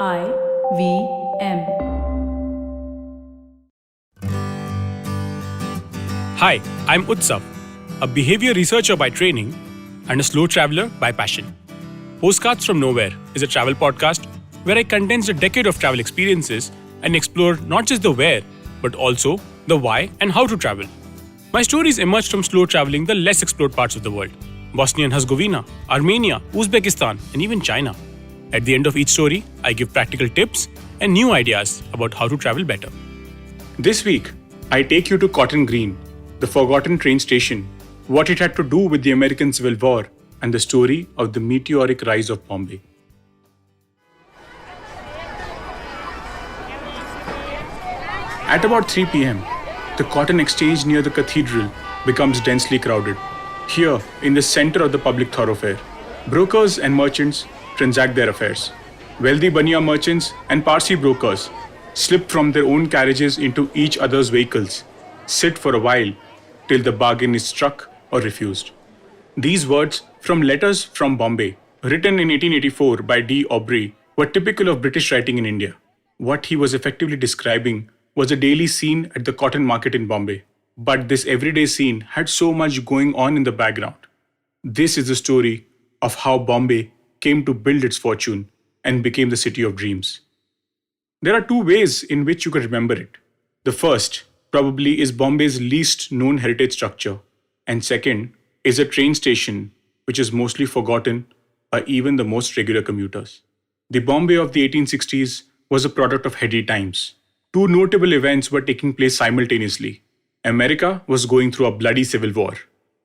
IVM. Hi, I'm Utsav, a behavior researcher by training and a slow traveler by passion. Postcards from Nowhere is a travel podcast where I condense a decade of travel experiences and explore not just the where, but also the why and how to travel. My stories emerged from slow traveling the less explored parts of the world: Bosnia and Herzegovina, Armenia, Uzbekistan, and even China. At the end of each story, I give practical tips and new ideas about how to travel better. This week, I take you to Cotton Green, the forgotten train station, what it had to do with the American Civil War, and the story of the meteoric rise of Bombay. At about 3 p.m., the cotton exchange near the cathedral becomes densely crowded. Here, in the center of the public thoroughfare, brokers and merchants transact their affairs. Wealthy Bania merchants and Parsi brokers slip from their own carriages into each other's vehicles, sit for a while till the bargain is struck or refused. These words from Letters from Bombay, written in 1884 by D. Aubrey, were typical of British writing in India. What he was effectively describing was a daily scene at the cotton market in Bombay. But this everyday scene had so much going on in the background. This is the story of how Bombay came to build its fortune and became the city of dreams. There are two ways in which you could remember it. The first, probably, is Bombay's least known heritage structure, and second is a train station which is mostly forgotten by even the most regular commuters. The Bombay of the 1860s was a product of heady times. Two notable events were taking place simultaneously. America was going through a bloody civil war,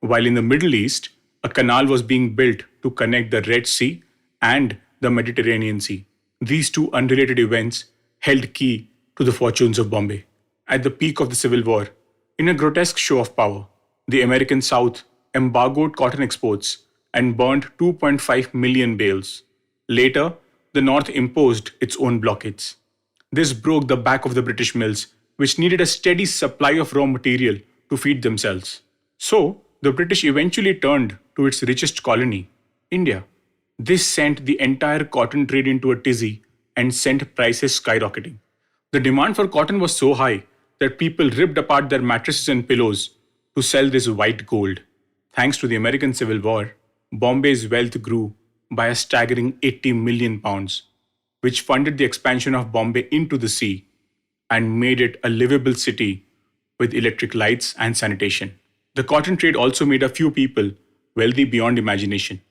while in the Middle East, a canal was being built to connect the Red Sea and the Mediterranean Sea. These two unrelated events held key to the fortunes of Bombay. At the peak of the Civil War, in a grotesque show of power, the American South embargoed cotton exports and burned 2.5 million bales. Later, the North imposed its own blockades. This broke the back of the British mills, which needed a steady supply of raw material to feed themselves. So, the British eventually turned to its richest colony, India. This sent the entire cotton trade into a tizzy and sent prices skyrocketing. The demand for cotton was so high that people ripped apart their mattresses and pillows to sell this white gold. Thanks to the American Civil War, Bombay's wealth grew by a staggering 80 million pounds, which funded the expansion of Bombay into the sea and made it a livable city with electric lights and sanitation. The cotton trade also made a few people wealthy beyond imagination.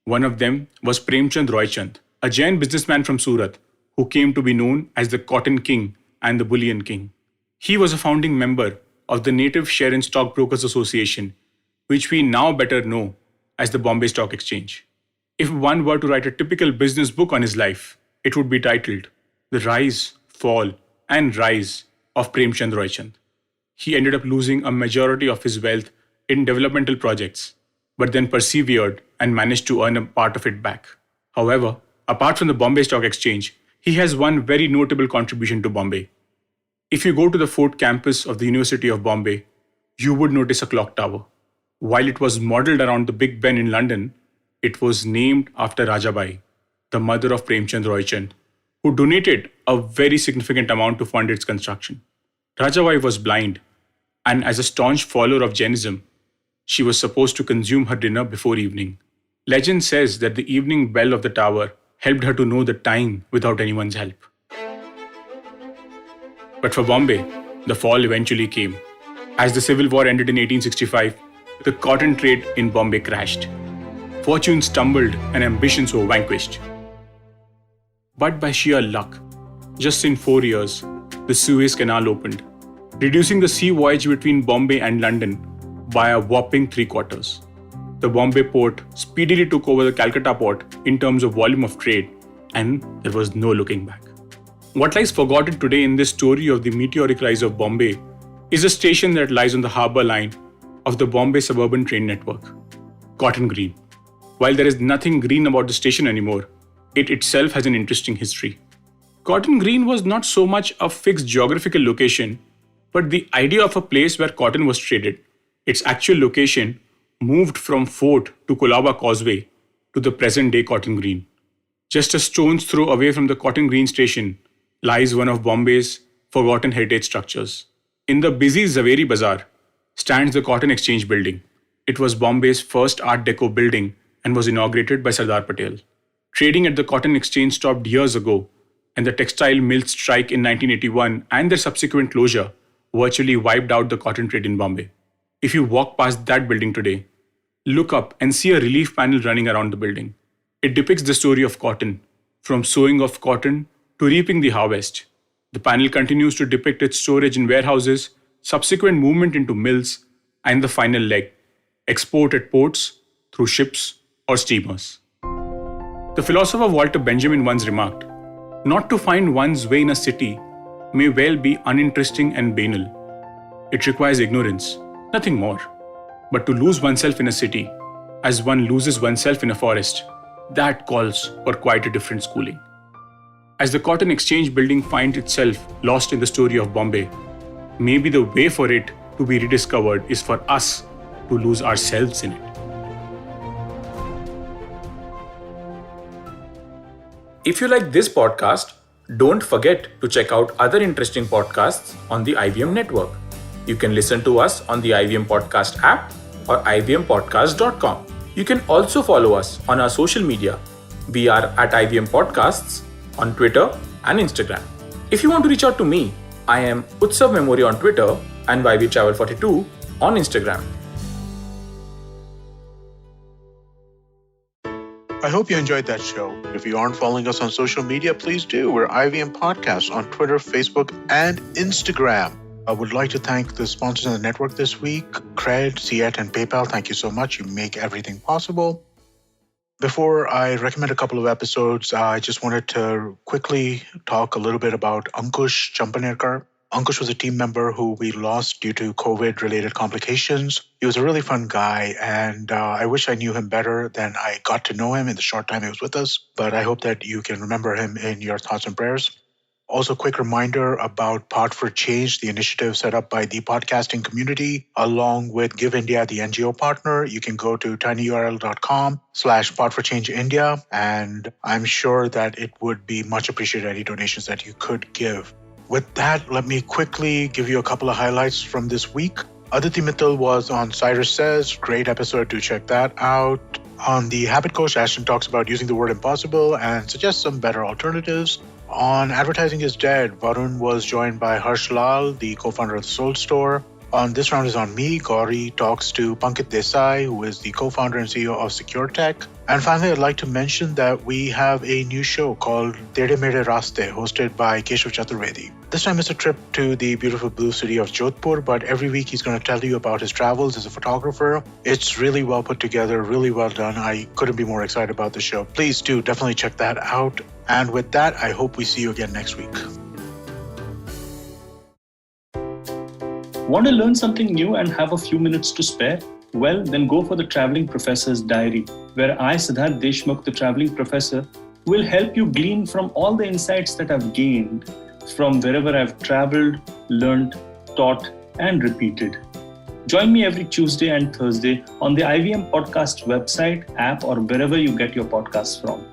One of them was Premchand Roychand, a Jain businessman from Surat, who came to be known as the Cotton King and the Bullion King. He was a founding member of the Native Share and Stockbrokers Association, which we now better know as the Bombay Stock Exchange. If one were to write a typical business book on his life, it would be titled The Rise, Fall, and Rise of Premchand Roychand. He ended up losing a majority of his wealth in developmental projects, but then persevered and managed to earn a part of it back. However, apart from the Bombay Stock Exchange, he has one very notable contribution to Bombay. If you go to the Fort campus of the University of Bombay, you would notice a clock tower. While it was modeled around the Big Ben in London, it was named after Rajabai, the mother of Premchand Roychand, who donated a very significant amount to fund its construction. Rajabai was blind, and as a staunch follower of Jainism, she was supposed to consume her dinner before evening. Legend says that the evening bell of the tower helped her to know the time without anyone's help. But for Bombay, the fall eventually came. As the Civil War ended in 1865, the cotton trade in Bombay crashed. Fortunes tumbled and ambitions were vanquished. But by sheer luck, just in 4 years, the Suez Canal opened, reducing the sea voyage between Bombay and London by a whopping 3/4. The Bombay port speedily took over the Calcutta port in terms of volume of trade, and there was no looking back. What lies forgotten today in this story of the meteoric rise of Bombay is a station that lies on the Harbour line of the Bombay suburban train network, Cotton Green. While there is nothing green about the station anymore, it itself has an interesting history. Cotton Green was not so much a fixed geographical location, but the idea of a place where cotton was traded. Its actual location moved from Fort to Colaba Causeway to the present-day Cotton Green. Just a stone's throw away from the Cotton Green station lies one of Bombay's forgotten heritage structures. In the busy Zaveri Bazaar stands the Cotton Exchange building. It was Bombay's first Art Deco building and was inaugurated by Sardar Patel. Trading at the Cotton Exchange stopped years ago, and the textile mills strike in 1981 and their subsequent closure virtually wiped out the cotton trade in Bombay. If you walk past that building today, look up and see a relief panel running around the building. It depicts the story of cotton, from sowing of cotton to reaping the harvest. The panel continues to depict its storage in warehouses, subsequent movement into mills, and the final leg, export at ports through ships or steamers. The philosopher Walter Benjamin once remarked, "Not to find one's way in a city may well be uninteresting and banal. It requires ignorance, nothing more. But to lose oneself in a city, as one loses oneself in a forest, that calls for quite a different schooling." As the Cotton Exchange building finds itself lost in the story of Bombay, maybe the way for it to be rediscovered is for us to lose ourselves in it. If you like this podcast, don't forget to check out other interesting podcasts on the IVM network. You can listen to us on the IVM Podcast app or ivmpodcast.com. You can also follow us on our social media. We are at IVM Podcasts on Twitter and Instagram. If you want to reach out to me, I am Utsav Mamoria on Twitter and YVTravel42 on Instagram. I hope you enjoyed that show. If you aren't following us on social media, please do. We're IVM Podcasts on Twitter, Facebook, and Instagram. I would like to thank the sponsors on the network this week, Cred, Ciet, and PayPal. Thank you so much. You make everything possible. Before I recommend a couple of episodes, I just wanted to quickly talk a little bit about Ankush Champanerkar. Ankush was a team member who we lost due to COVID-related complications. He was a really fun guy, and I wish I knew him better than I got to know him in the short time he was with us. But I hope that you can remember him in your thoughts and prayers. Also, quick reminder about Pod for Change, the initiative set up by the podcasting community, along with Give India, the NGO partner. You can go to tinyurl.com/podforchangeindia, and I'm sure that it would be much appreciated any donations that you could give. With that, let me quickly give you a couple of highlights from this week. Aditi Mittal was on Cyrus Says. Great episode, do check that out. On the Habit Coach, Ashton talks about using the word impossible and suggests some better alternatives. On Advertising is Dead, Varun was joined by Harsh Lal, the co-founder of the Soul Store. On This Round is on me, Gauri talks to Pankit Desai, who is the co-founder and CEO of Secure Tech. And finally, I'd like to mention that we have a new show called Tede Mere Raste, hosted by Keshav Chaturvedi. This time it's a trip to the beautiful blue city of Jodhpur, but every week he's going to tell you about his travels as a photographer. It's really well put together, really well done. I couldn't be more excited about the show. Please do definitely check that out. And with that, I hope we see you again next week. Want to learn something new and have a few minutes to spare? Well, then go for the Traveling Professor's Diary, where I, Siddharth Deshmukh, the Traveling Professor, will help you glean from all the insights that I've gained from wherever I've traveled, learned, taught, and repeated. Join me every Tuesday and Thursday on the IVM Podcast website, app, or wherever you get your podcasts from.